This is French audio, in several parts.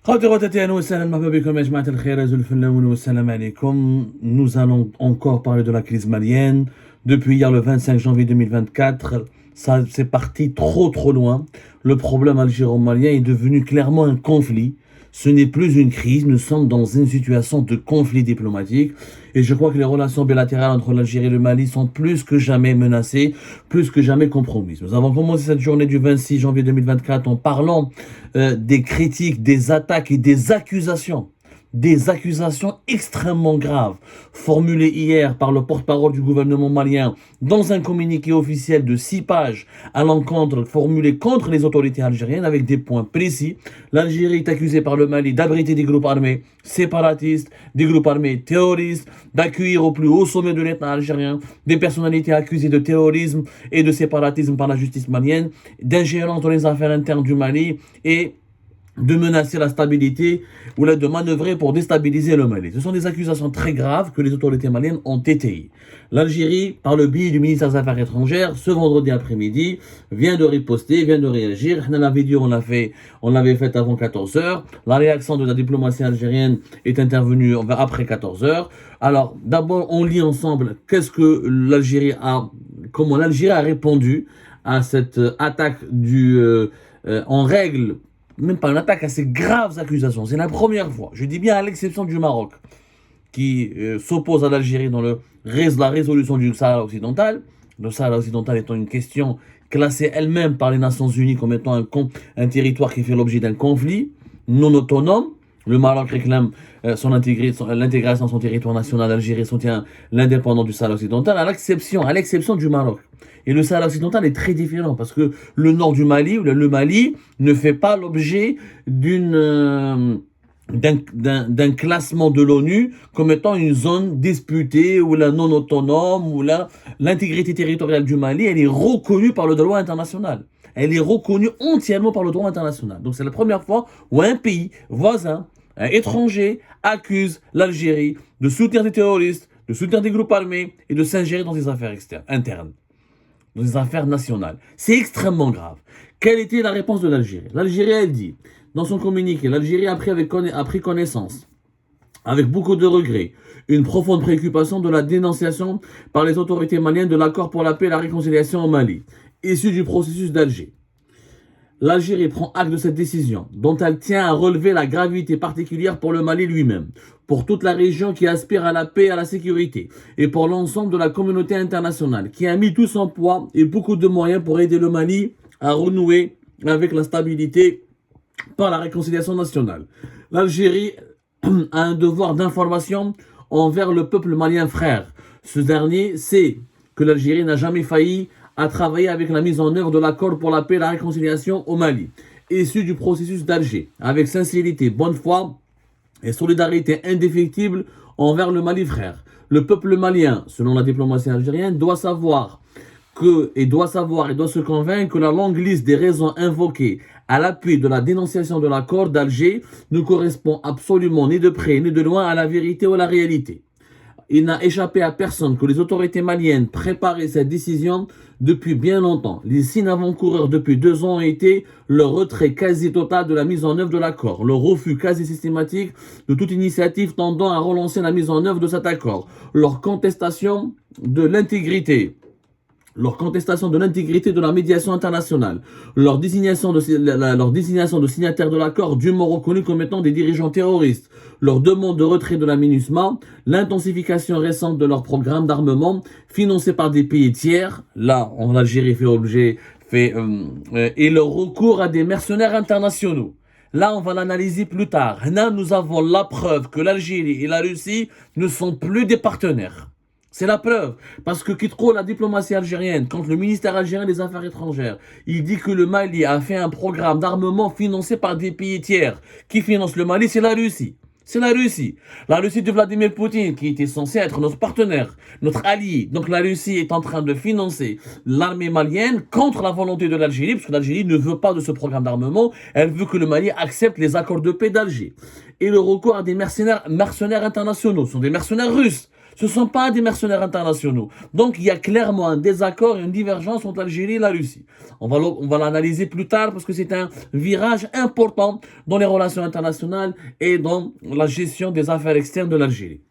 Nous allons encore parler de la crise malienne. Depuis hier, le 25 janvier 2024, ça c'est parti trop loin. Le problème algéro-malien est devenu clairement un conflit. Ce n'est plus une crise, nous sommes dans une situation de conflit diplomatique. Et je crois que les relations bilatérales entre l'Algérie et le Mali sont plus que jamais menacées, plus que jamais compromises. Nous avons commencé cette journée du 26 janvier 2024 en parlant des critiques, des attaques et des accusations extrêmement graves formulées hier par le porte-parole du gouvernement malien dans un communiqué officiel de 6 pages à l'encontre formulé contre les autorités algériennes avec des points précis. L'Algérie est accusée par le Mali d'abriter des groupes armés séparatistes, des groupes armés terroristes, d'accueillir au plus haut sommet de l'État algérien des personnalités accusées de terrorisme et de séparatisme par la justice malienne, d'ingérence dans les affaires internes du Mali et de menacer la stabilité ou de manœuvrer pour déstabiliser le Mali. Ce sont des accusations très graves que les autorités maliennes ont étayées. L'Algérie, par le biais du ministère des Affaires étrangères, ce vendredi après-midi, vient de riposter, vient de réagir. La vidéo, on l'avait faite avant 14h. La réaction de la diplomatie algérienne est intervenue après 14h. Alors, d'abord, on lit ensemble comment l'Algérie a répondu à cette attaque en règle, même pas une attaque, à ces graves accusations. C'est la première fois, je dis bien à l'exception du Maroc, qui s'oppose à l'Algérie dans la résolution du Sahara occidental. Le Sahara occidental étant une question classée elle-même par les Nations Unies comme étant un territoire qui fait l'objet d'un conflit non autonome. Le Maroc réclame l'intégration de son territoire national. L'Algérie soutient l'indépendance du Sahara occidental, à l'exception du Maroc. Et le Sahara occidental est très différent parce que le nord du Mali, le Mali, ne fait pas l'objet d'un classement de l'ONU comme étant une zone disputée ou la non autonome ou l'intégrité territoriale du Mali, elle est reconnue par le droit international. Elle est reconnue entièrement par le droit international. Donc c'est la première fois où un pays voisin, un étranger, accuse l'Algérie de soutenir des terroristes, de soutenir des groupes armés et de s'ingérer dans des affaires internes, dans des affaires nationales. C'est extrêmement grave. Quelle était la réponse de l'Algérie? L'Algérie, elle dit, dans son communiqué, l'Algérie a pris connaissance, avec beaucoup de regrets, une profonde préoccupation de la dénonciation par les autorités maliennes de l'accord pour la paix et la réconciliation au Mali, issu du processus d'Alger. L'Algérie prend acte de cette décision, dont elle tient à relever la gravité particulière pour le Mali lui-même, pour toute la région qui aspire à la paix et à la sécurité, et pour l'ensemble de la communauté internationale, qui a mis tout son poids et beaucoup de moyens pour aider le Mali à renouer avec la stabilité par la réconciliation nationale. L'Algérie a un devoir d'information envers le peuple malien frère. Ce dernier sait que l'Algérie n'a jamais failli à travailler avec la mise en œuvre de l'accord pour la paix et la réconciliation au Mali, issu du processus d'Alger, avec sincérité, bonne foi et solidarité indéfectible envers le Mali frère. Le peuple malien, selon la diplomatie algérienne, doit se convaincre que la longue liste des raisons invoquées à l'appui de la dénonciation de l'accord d'Alger ne correspond absolument ni de près ni de loin à la vérité ou à la réalité. Il n'a échappé à personne que les autorités maliennes préparaient cette décision depuis bien longtemps. Les signes avant-coureurs depuis 2 ans ont été le retrait quasi total de la mise en œuvre de l'accord, le refus quasi systématique de toute initiative tendant à relancer la mise en œuvre de cet accord, leur contestation de l'intégrité de la médiation internationale, leur désignation de signataires de l'accord dûment reconnus comme étant des dirigeants terroristes, leur demande de retrait de la MINUSMA, l'intensification récente de leur programme d'armement financé par des pays tiers, là en Algérie et leur recours à des mercenaires internationaux. Là, on va l'analyser plus tard. Là, nous avons la preuve que l'Algérie et la Russie ne sont plus des partenaires. C'est la preuve, parce que qui trop la diplomatie algérienne, quand le ministère algérien des Affaires étrangères, il dit que le Mali a fait un programme d'armement financé par des pays tiers. Qui finance le Mali? C'est la Russie. C'est la Russie. La Russie de Vladimir Poutine, qui était censée être notre partenaire, notre allié. Donc la Russie est en train de financer l'armée malienne contre la volonté de l'Algérie, parce que l'Algérie ne veut pas de ce programme d'armement. Elle veut que le Mali accepte les accords de paix d'Alger. Et le recours à des mercenaires internationaux, ce sont des mercenaires russes. Ce ne sont pas des mercenaires internationaux. Donc il y a clairement un désaccord et une divergence entre l'Algérie et la Russie. On va l'analyser plus tard parce que c'est un virage important dans les relations internationales et dans la gestion des affaires externes de l'Algérie.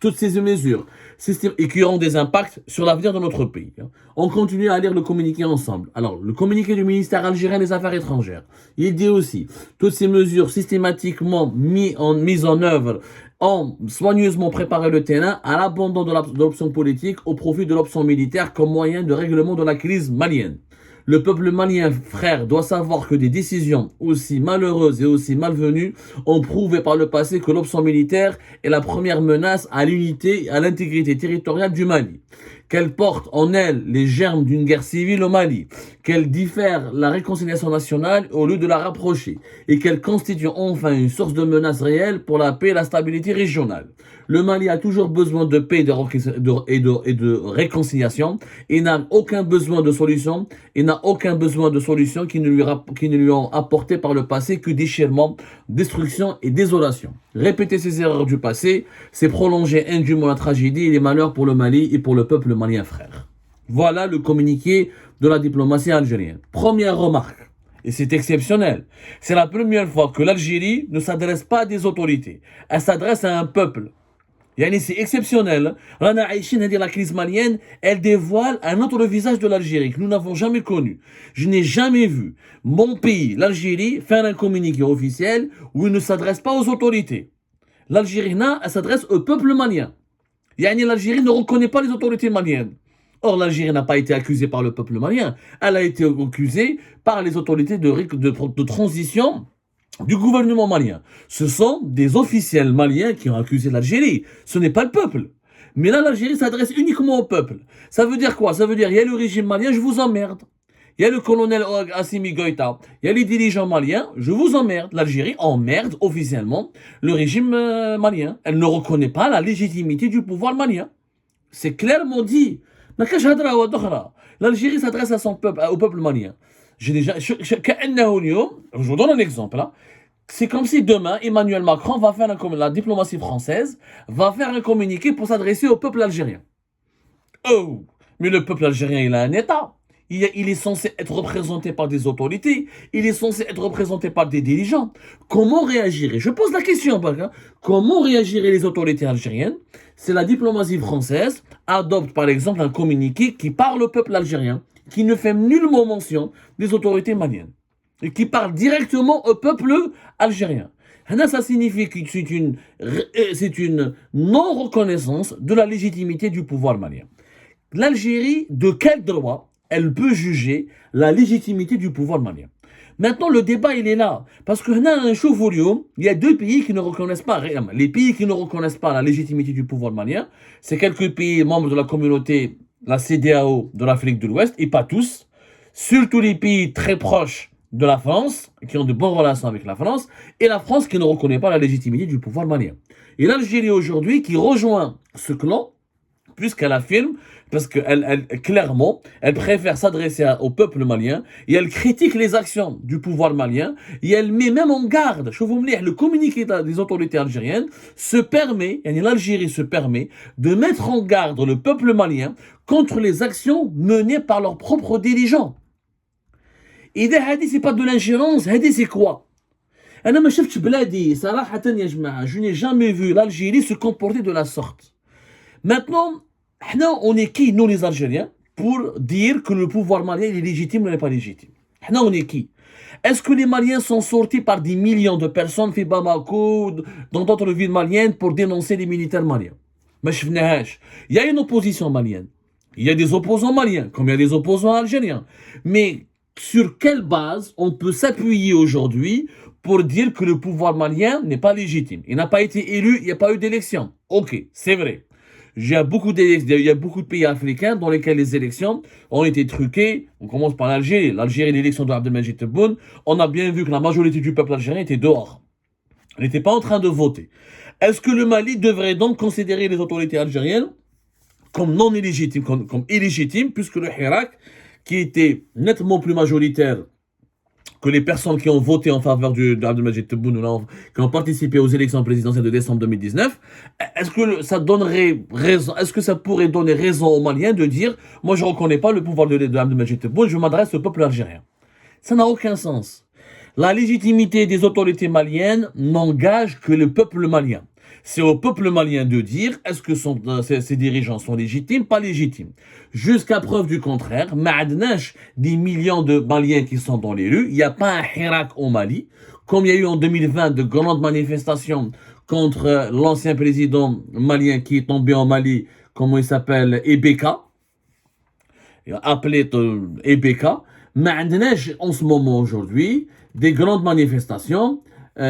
Toutes ces mesures et qui auront des impacts sur l'avenir de notre pays. On continue à lire le communiqué ensemble. Alors, le communiqué du ministère algérien des Affaires étrangères, il dit aussi, toutes ces mesures systématiquement mises en œuvre ont soigneusement préparé le terrain à l'abandon de l'option politique au profit de l'option militaire comme moyen de règlement de la crise malienne. Le peuple malien, frère, doit savoir que des décisions aussi malheureuses et aussi malvenues ont prouvé par le passé que l'option militaire est la première menace à l'unité et à l'intégrité territoriale du Mali. Qu'elle porte en elle les germes d'une guerre civile au Mali, qu'elle diffère la réconciliation nationale au lieu de la rapprocher, et qu'elle constitue enfin une source de menace réelle pour la paix et la stabilité régionale. Le Mali a toujours besoin de paix et de réconciliation, et n'a aucun besoin de solution, qui ne lui ont apporté par le passé que déchirement, destruction et désolation. Répéter ces erreurs du passé, c'est prolonger indûment la tragédie et les malheurs pour le Mali et pour le peuple malien, frère. Voilà le communiqué de la diplomatie algérienne. Première remarque, et c'est exceptionnel, c'est la première fois que l'Algérie ne s'adresse pas à des autorités, elle s'adresse à un peuple. C'est exceptionnel. La crise malienne, elle dévoile un autre visage de l'Algérie que nous n'avons jamais connu. Je n'ai jamais vu mon pays, l'Algérie, faire un communiqué officiel où il ne s'adresse pas aux autorités. L'Algérie, elle s'adresse au peuple malien. L'Algérie ne reconnaît pas les autorités maliennes. Or, l'Algérie n'a pas été accusée par le peuple malien. Elle a été accusée par les autorités de transition du gouvernement malien. Ce sont des officiels maliens qui ont accusé l'Algérie. Ce n'est pas le peuple. Mais là, l'Algérie s'adresse uniquement au peuple. Ça veut dire quoi? Ça veut dire, il y a le régime malien, je vous emmerde. Il y a le colonel Assimi Goïta. Il y a les dirigeants maliens, je vous emmerde. L'Algérie emmerde officiellement le régime malien. Elle ne reconnaît pas la légitimité du pouvoir malien. C'est clairement dit. L'Algérie s'adresse à son peuple, au peuple malien. Je vous donne un exemple. Là. C'est comme si demain, Emmanuel Macron va faire la diplomatie française va faire un communiqué pour s'adresser au peuple algérien. Oh, mais le peuple algérien, il a un État. Il est censé être représenté par des autorités. Il est censé être représenté par des dirigeants. Comment réagiraient, je pose la question, comment réagiraient les autorités algériennes si la diplomatie française adopte par exemple un communiqué qui parle au peuple algérien, qui ne fait nullement mention des autorités maliennes, et qui parle directement au peuple algérien. Ça signifie que c'est une non-reconnaissance de la légitimité du pouvoir malien. L'Algérie, de quel droit elle peut juger la légitimité du pouvoir malien? Maintenant, le débat, il est là. Parce que il y a deux pays qui ne reconnaissent pas, les pays qui ne reconnaissent pas la légitimité du pouvoir malien, c'est quelques pays membres de la communauté, la CEDEAO de l'Afrique de l'Ouest, et pas tous, surtout les pays très proches de la France, qui ont de bonnes relations avec la France, et la France qui ne reconnaît pas la légitimité du pouvoir malien. Et l'Algérie aujourd'hui qui rejoint ce clan, puisqu'elle affirme, parce qu'elle clairement, elle préfère s'adresser au peuple malien, et elle critique les actions du pouvoir malien, et elle met même en garde, je vous le communiqué des autorités algériennes l'Algérie se permet de mettre en garde le peuple malien contre les actions menées par leurs propres dirigeants. Et هذه c'est pas de l'ingérence, هذه c'est quoi? أنا ما شفتش بلادي صراحة يا جماعة, je n'ai jamais vu l'Algérie se comporter de la sorte. Maintenant, on est qui, nous les Algériens, pour dire que le pouvoir malien est légitime ou n'est pas légitime? On est qui? Est-ce que les Maliens sont sortis par des millions de personnes في Bamako, dans d'autres villes maliennes, pour dénoncer les militaires maliens? Il y a une opposition malienne. Il y a des opposants maliens, comme il y a des opposants algériens. Mais sur quelle base on peut s'appuyer aujourd'hui pour dire que le pouvoir malien n'est pas légitime? Il n'a pas été élu, il n'y a pas eu d'élection. Ok, c'est vrai. Il y a beaucoup de pays africains dans lesquels les élections ont été truquées. On commence par l'Algérie. L'Algérie, l'élection de Abdelmadjid Tebboune, on a bien vu que la majorité du peuple algérien était dehors. Elle n'était pas en train de voter. Est-ce que le Mali devrait donc considérer les autorités algériennes comme non illégitimes, comme illégitimes, puisque le Hirak, qui était nettement plus majoritaire que les personnes qui ont voté en faveur d'Abdelmadjid Tebboune, qui ont participé aux élections présidentielles de décembre 2019, est-ce que ça donnerait raison, est-ce que ça pourrait donner raison aux Maliens de dire, moi je ne reconnais pas le pouvoir d'Abdelmadjid Tebboune, je m'adresse au peuple algérien. Ça n'a aucun sens. La légitimité des autorités maliennes n'engage que le peuple malien. C'est au peuple malien de dire est-ce que ces dirigeants sont légitimes, pas légitimes. Jusqu'à preuve du contraire, ma'adnash des millions de Maliens qui sont dans les rues, il n'y a pas un hirak au Mali, comme il y a eu en 2020 de grandes manifestations contre l'ancien président malien qui est tombé en Mali, comment il s'appelle, Ebeka, appelé Ebeka. Ma'adnash en ce moment aujourd'hui des grandes manifestations.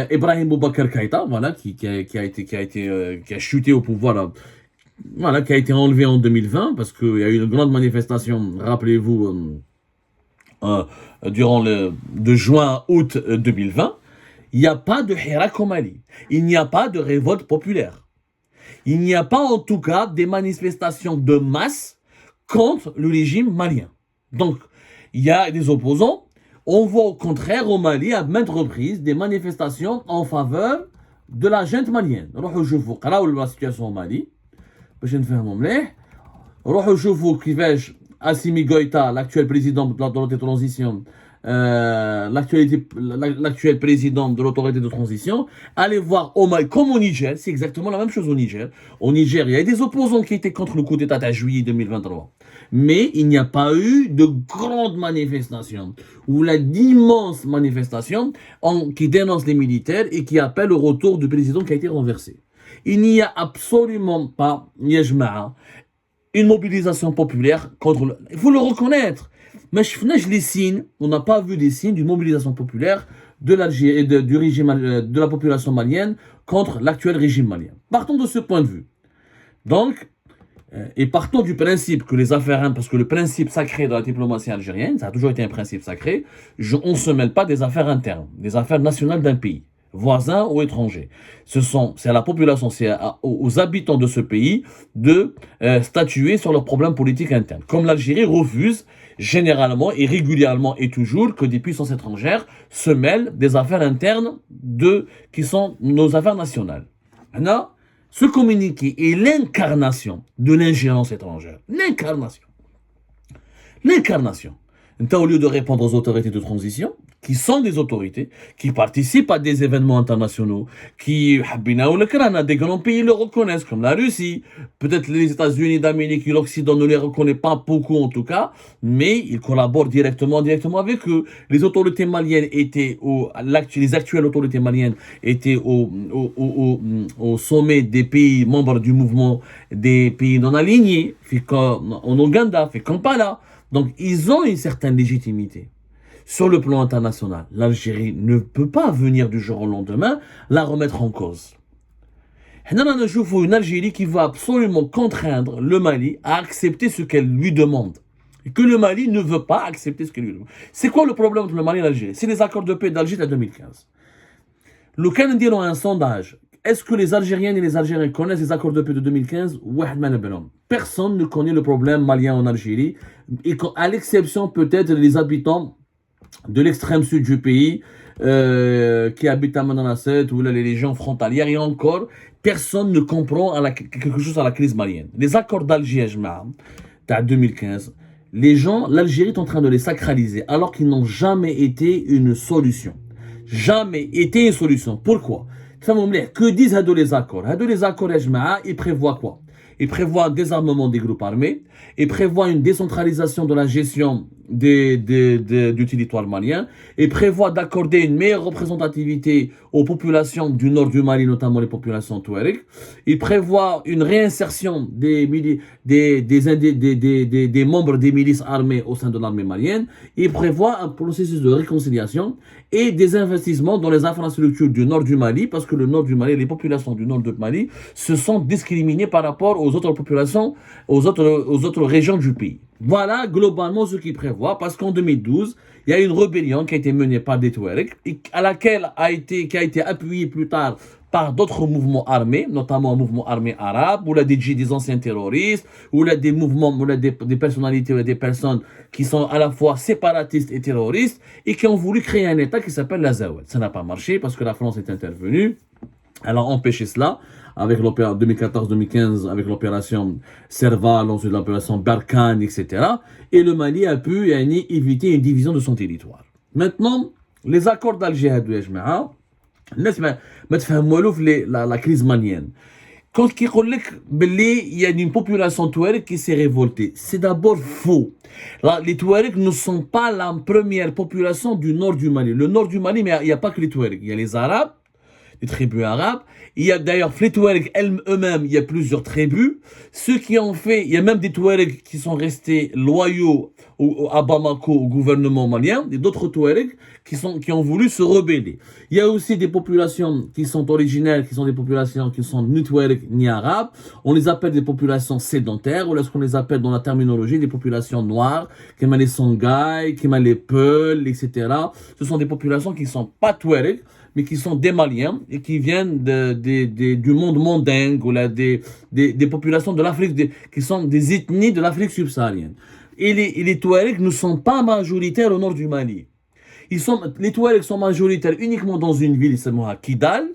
Ibrahim Boubacar Keïta, voilà, qui a chuté au pouvoir, voilà, qui a été enlevé en 2020 parce qu'il y a eu une grande manifestation, rappelez-vous, de juin à août 2020. Il n'y a pas de hirak au Mali. Il n'y a pas de révolte populaire. Il n'y a pas en tout cas des manifestations de masse contre le régime malien. Donc, il y a des opposants. On voit au contraire au Mali à maintes reprises des manifestations en faveur de la junte malienne. روحوا شوفوا قراو la situation au Mali باش نفهموا مليح. روحوا شوفوا كيفاش Assimi Goïta, l'actuel président de l'autorité de transition, l'actuel président de l'autorité de transition, allez voir au Mali, comme au Niger, c'est exactement la même chose au Niger. Au Niger, il y a des opposants qui étaient contre le coup d'État de juillet 2023. Mais il n'y a pas eu de grandes manifestations, ou d'immenses manifestations qui dénoncent les militaires et qui appellent au retour du président qui a été renversé. Il n'y a absolument pas, une mobilisation populaire contre il faut le reconnaître. Mais les signes, on n'a pas vu des signes d'une mobilisation populaire de l'Algérie et du régime de la population malienne contre l'actuel régime malien. Partons de ce point de vue. Donc, et partons du principe que les affaires, parce que le principe sacré de la diplomatie algérienne, ça a toujours été un principe sacré, on ne se mêle pas des affaires internes, des affaires nationales d'un pays, voisin ou étranger. C'est à la population, c'est aux habitants de ce pays de statuer sur leurs problèmes politiques internes. Comme l'Algérie refuse généralement et régulièrement et toujours que des puissances étrangères se mêlent des affaires internes qui sont nos affaires nationales. Maintenant, ce communiqué est l'incarnation de l'ingérence étrangère. L'incarnation. L'incarnation. Au lieu de répondre aux autorités de transition, qui sont des autorités, qui participent à des événements internationaux, qui, des grands pays le reconnaissent, comme la Russie, peut-être les États-Unis d'Amérique et l'Occident ne les reconnaît pas beaucoup en tout cas, mais ils collaborent directement avec eux. Les autorités maliennes les actuelles autorités maliennes étaient au sommet des pays membres du mouvement des pays non alignés, en Ouganda, fait Kampala. Donc, ils ont une certaine légitimité. Sur le plan international, l'Algérie ne peut pas venir du jour au lendemain la remettre en cause. Il faut une Algérie qui va absolument contraindre le Mali à accepter ce qu'elle lui demande. Et que le Mali ne veut pas accepter ce qu'elle lui demande. C'est quoi le problème entre le Mali et l'Algérie? C'est les accords de paix d'Alger de 2015. Le Canadien a un sondage. Est-ce que les Algériennes et les Algériens connaissent les accords de paix de 2015? Personne ne connaît le problème malien en Algérie, et à l'exception peut-être des habitants de l'extrême sud du pays qui habitent à Mananasset ou les régions frontalières, et encore, personne ne comprend quelque chose à la crise malienne. Les accords d'Alger, de 2015, l'Algérie est en train de les sacraliser alors qu'ils n'ont jamais été une solution. Jamais été une solution. Pourquoi? Que disent les accords? Les accords, ils prévoient quoi? Ils prévoient un désarmement des groupes armés, ils prévoient une décentralisation de la gestion du territoire malien, ils prévoient d'accorder une meilleure représentativité aux populations du nord du Mali, notamment les populations touareg, ils prévoient une réinsertion des membres des milices armées au sein de l'armée malienne, ils prévoient un processus de réconciliation et des investissements dans les infrastructures du nord du Mali, parce que le nord du Mali, les populations du nord du Mali se sont discriminées par rapport aux autres populations, aux autres régions du pays. Voilà globalement ce qu'il prévoit, parce qu'en 2012, il y a une rébellion qui a été menée par des Touaregs, à laquelle qui a été appuyée plus tard par d'autres mouvements armés, notamment un mouvement armé arabe, ou là des anciens terroristes, ou là des mouvements, ou là des personnalités, ou là des personnes qui sont à la fois séparatistes et terroristes, et qui ont voulu créer un État qui s'appelle l'Azawad. Ça n'a pas marché parce que la France est intervenue. Elle a empêché cela avec l'opération 2014-2015, avec l'opération Serval, ensuite l'opération Barkhane, etc. Et le Mali a pu éviter une division de son territoire. Maintenant, les accords d'Alger, la crise malienne. Quand il y a une population touareg qui s'est révoltée, c'est d'abord faux. Les Touaregs ne sont pas la première population du nord du Mali. Le nord du Mali, mais il n'y a pas que les Touaregs. Il y a les Arabes, les tribus arabes. Il y a d'ailleurs les Touaregs eux-mêmes, il y a plusieurs tribus. Ceux qui ont fait, il y a même des Touaregs qui sont restés loyaux à Bamako, au gouvernement malien, et d'autres Touaregs qui ont voulu se rebeller. Il y a aussi des populations qui sont originaires, qui sont des populations qui sont ni Touaregs ni arabes. On les appelle des populations sédentaires, ou est-ce qu'on les appelle dans la terminologie des populations noires, qui les Songhai, qui les Peuls, etc. Ce sont des populations qui ne sont pas Touaregs, mais qui sont des Maliens et qui viennent du monde mondingue, ou là, des populations de l'Afrique, qui sont des ethnies de l'Afrique subsaharienne. Et les Touaregs ne sont pas majoritaires au nord du Mali. Les Touaregs sont majoritaires uniquement dans une ville, c'est Kidal,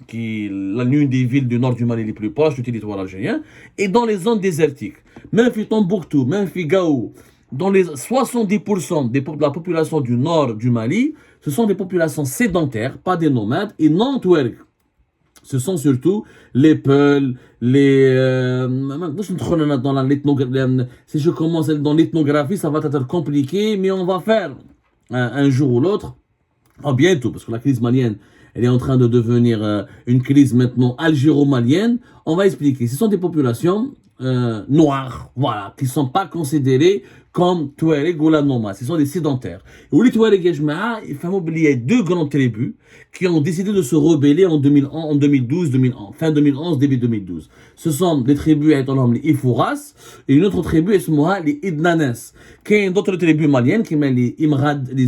qui est l'une des villes du nord du Mali les plus proches du territoire algérien, et dans les zones désertiques. Même Tombouctou, même Gao, dans les 70% de la population du nord du Mali, ce sont des populations sédentaires, pas des nomades, et non Touaregs. Ce sont surtout les Peuls, si je commence dans l'ethnographie, ça va être compliqué, mais on va faire un jour ou l'autre, bientôt, parce que la crise malienne, elle est en train de devenir une crise maintenant algéro-malienne. On va expliquer. Ce sont des populations noires, voilà, qui ne sont pas considérées comme Touareg ou la nomade. Ce sont des sédentaires. Et les Touareg et Jma'a, il faut oublier deux grandes tribus qui ont décidé de se rebeller en 2012, fin 2011, début 2012. Ce sont des tribus, les Ifouras, et une autre tribu, les Idnanes. Qui est d'autres tribus maliennes, qui sont les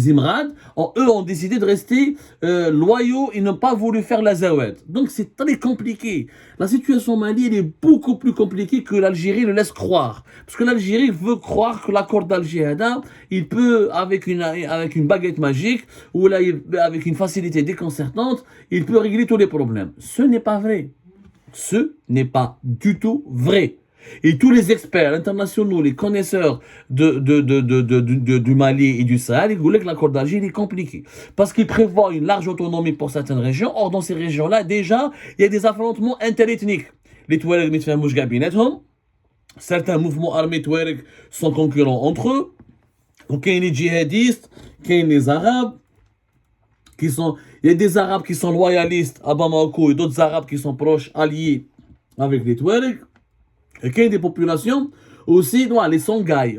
Imrad, eux ont décidé de rester loyaux et n'ont pas voulu faire la Zawad. Donc c'est très compliqué. La situation au Mali, elle est beaucoup plus compliquée que l'Algérie le laisse croire. Parce que l'Algérie veut croire que l'accord d'Alger, il peut, avec une baguette magique, ou là, avec une facilité déconcertante, il peut régler tous les problèmes. Ce n'est pas vrai. Ce n'est pas du tout vrai. Et tous les experts internationaux, les connaisseurs du Mali et du Sahel, ils voulaient que l'accord d'Alger est compliqué. Parce qu'il prévoit une large autonomie pour certaines régions. Or, dans ces régions-là, déjà, il y a des affrontements interethniques. Les Touaregs ne font pas gabinetهم. Certains mouvements armés Touaregs sont concurrents entre eux. Donc, il y a les djihadistes, il y a les Arabes, il y a des Arabes qui sont loyalistes à Bamako et d'autres Arabes qui sont proches, alliés avec les Touaregs. Et qu'il y a des populations aussi, les Songhai,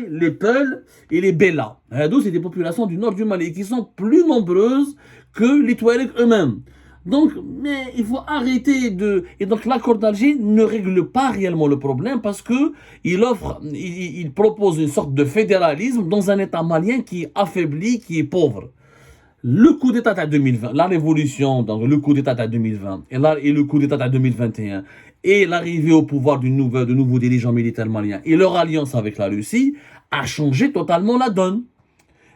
les Peuls et les Bella. C'est des populations du nord du Mali qui sont plus nombreuses que les Touaregs eux-mêmes. Donc, mais il faut arrêter Et donc, l'accord d'Alger ne règle pas réellement le problème parce que il propose une sorte de fédéralisme dans un État malien qui est affaibli, qui est pauvre. Le coup d'État à 2020, la révolution, donc le coup d'État à 2020 et le coup d'État à 2021 et l'arrivée au pouvoir de nouveaux dirigeants militaires maliens et leur alliance avec la Russie a changé totalement la donne.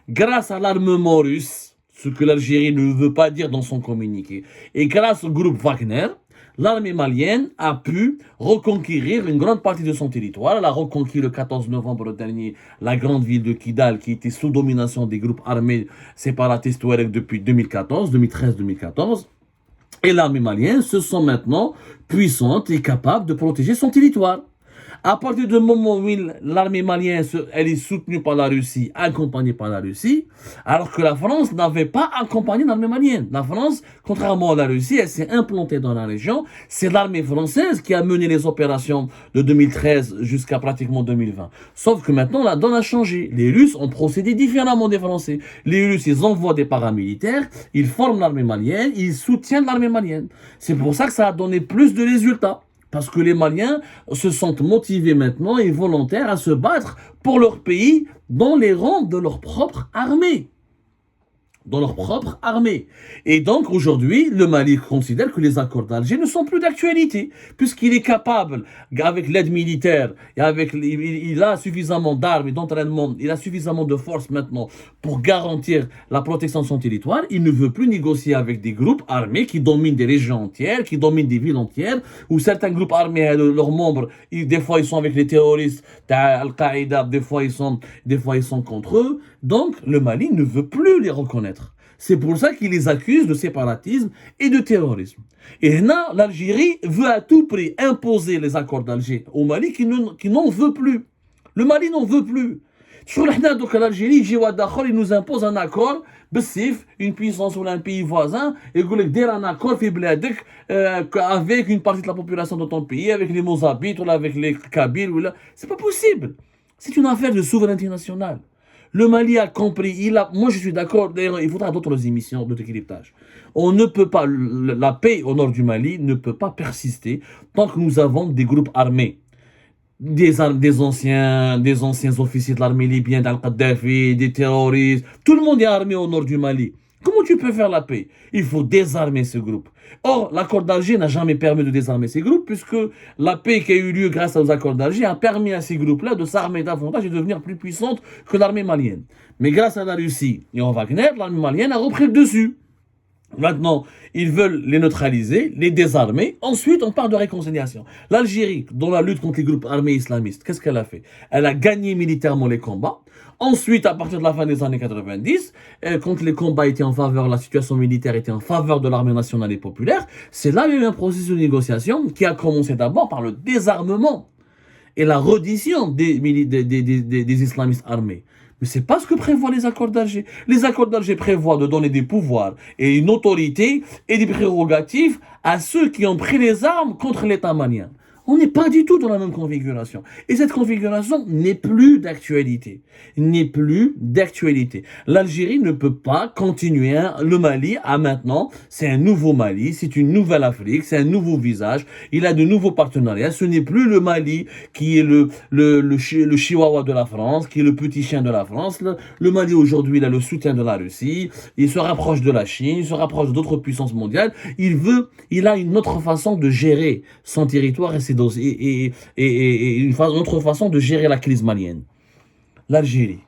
Grâce à l'armement russe, ce que l'Algérie ne veut pas dire dans son communiqué, et grâce au groupe Wagner, l'armée malienne a pu reconquérir une grande partie de son territoire. Elle a reconquis le 14 novembre dernier la grande ville de Kidal qui était sous domination des groupes armés séparatistes Touareg depuis 2013-2014. Et l'armée malienne se sent maintenant puissante et capable de protéger son territoire. À partir du moment où l'armée malienne elle est soutenue par la Russie, accompagnée par la Russie, alors que la France n'avait pas accompagné l'armée malienne. La France, contrairement à la Russie, elle s'est implantée dans la région. C'est l'armée française qui a mené les opérations de 2013 jusqu'à pratiquement 2020. Sauf que maintenant, la donne a changé. Les Russes ont procédé différemment des Français. Les Russes, ils envoient des paramilitaires, ils forment l'armée malienne, ils soutiennent l'armée malienne. C'est pour ça que ça a donné plus de résultats. Parce que les Maliens se sentent motivés maintenant et volontaires à se battre pour leur pays dans les rangs de leur propre armée. Et donc aujourd'hui, le Mali considère que les accords d'Alger ne sont plus d'actualité, puisqu'il est capable, avec l'aide militaire, et il a suffisamment d'armes et d'entraînement, il a suffisamment de force maintenant pour garantir la protection de son territoire. Il ne veut plus négocier avec des groupes armés qui dominent des régions entières, qui dominent des villes entières, où certains groupes armés, leurs membres, des fois ils sont avec les terroristes Al-Qaïda, des fois ils sont contre eux. Donc le Mali ne veut plus les reconnaître. C'est pour ça qu'il les accuse de séparatisme et de terrorisme. Et là, l'Algérie veut à tout prix imposer les accords d'Alger au Mali qui n'en veut plus. Le Mali n'en veut plus. Donc l'Algérie, il nous impose un accord, une puissance ou un pays voisin, et il dit un accord avec une partie de la population de ton pays, avec les Mozabites ou avec les Kabyles. C'est pas possible. C'est une affaire de souveraineté nationale. Le Mali a compris, moi je suis d'accord, d'ailleurs il faudra d'autres émissions de décryptage. On ne peut pas, la paix au nord du Mali ne peut pas persister tant que nous avons des groupes armés. Des anciens officiers de l'armée libyenne, Al-Qaddafi, des terroristes, tout le monde est armé au nord du Mali. Comment tu peux faire la paix? Il faut désarmer ce groupe. Or, l'accord d'Alger n'a jamais permis de désarmer ces groupes, puisque la paix qui a eu lieu grâce aux accords d'Alger a permis à ces groupes-là de s'armer davantage et de devenir plus puissantes que l'armée malienne. Mais grâce à la Russie et au Wagner, l'armée malienne a repris le dessus. Maintenant, ils veulent les neutraliser, les désarmer. Ensuite, on parle de réconciliation. L'Algérie, dans la lutte contre les groupes armés islamistes, qu'est-ce qu'elle a fait? Elle a gagné militairement les combats. Ensuite, à partir de la fin des années 90, quand les combats étaient en faveur, la situation militaire était en faveur de l'armée nationale et populaire, c'est là qu'il y a eu un processus de négociation qui a commencé d'abord par le désarmement et la reddition des islamistes armés. Mais c'est pas ce que prévoient les accords d'Alger. Les accords d'Alger prévoient de donner des pouvoirs et une autorité et des prérogatives à ceux qui ont pris les armes contre l'État malien. On n'est pas du tout dans la même configuration. Et cette configuration n'est plus d'actualité. L'Algérie ne peut pas continuer. Le Mali a maintenant, c'est un nouveau Mali, c'est une nouvelle Afrique, c'est un nouveau visage. Il a de nouveaux partenariats. Ce n'est plus le Mali qui est le chihuahua de la France, qui est le petit chien de la France. Le Mali aujourd'hui, il a le soutien de la Russie. Il se rapproche de la Chine, il se rapproche d'autres puissances mondiales. Il a une autre façon de gérer son territoire et une autre façon de gérer la crise malienne. L'Algérie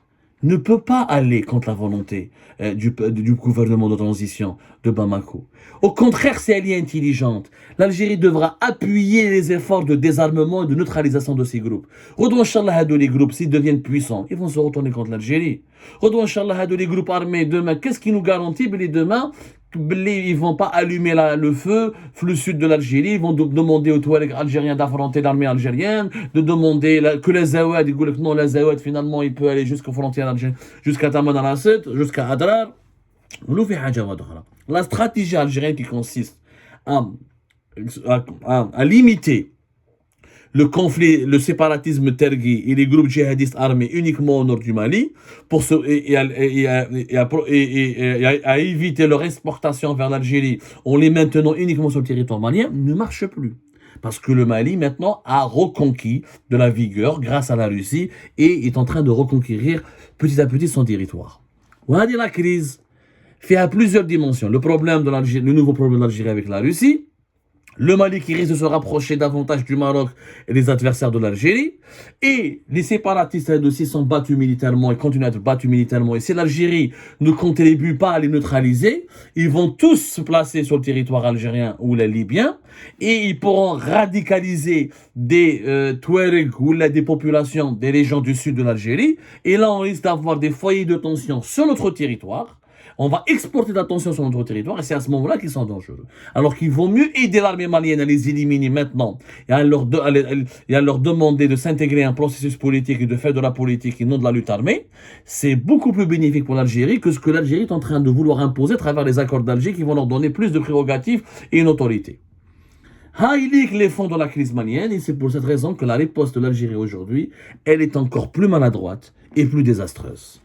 ne peut pas aller contre la volonté du gouvernement de transition de Bamako. Au contraire, si elle est intelligente, l'Algérie devra appuyer les efforts de désarmement et de neutralisation de ces groupes. Les groupes, s'ils deviennent puissants, ils vont se retourner contre l'Algérie. Les groupes armés, demain, qu'est-ce qui nous garantit demain ils vont pas allumer le feu le sud de l'Algérie, ils vont demander aux Touaregs algériens d'affronter l'armée algérienne, de demander que les Zawad, ils disent que non, les Zawad finalement il peut aller jusqu'aux frontières algériennes, jusqu'à Tamanrasset, jusqu'à Adrar. La stratégie algérienne qui consiste à limiter le conflit, le séparatisme tergui et les groupes djihadistes armés uniquement au nord du Mali, à éviter leur exportation vers l'Algérie en les maintenant uniquement sur le territoire malien, ne marche plus. Parce que le Mali, maintenant, a reconquis de la vigueur grâce à la Russie et est en train de reconquérir petit à petit son territoire. La crise fait à plusieurs dimensions. Le nouveau problème de l'Algérie avec la Russie, le Mali qui risque de se rapprocher davantage du Maroc et des adversaires de l'Algérie, et les séparatistes aussi sont battus militairement et continuent à être battus militairement, et si l'Algérie ne contribue pas à les neutraliser, ils vont tous se placer sur le territoire algérien ou les Libyens, et ils pourront radicaliser des Touaregs ou des populations des régions du sud de l'Algérie, et là on risque d'avoir des foyers de tension sur notre territoire. On va exporter de la tension sur notre territoire et c'est à ce moment-là qu'ils sont dangereux. Alors qu'il vaut mieux aider l'armée malienne à les éliminer maintenant et à leur demander de s'intégrer à un processus politique et de faire de la politique et non de la lutte armée. C'est beaucoup plus bénéfique pour l'Algérie que ce que l'Algérie est en train de vouloir imposer à travers les accords d'Alger qui vont leur donner plus de prérogatives et une autorité. Haïlik les fonds de la crise malienne et c'est pour cette raison que la riposte de l'Algérie aujourd'hui, elle est encore plus maladroite et plus désastreuse.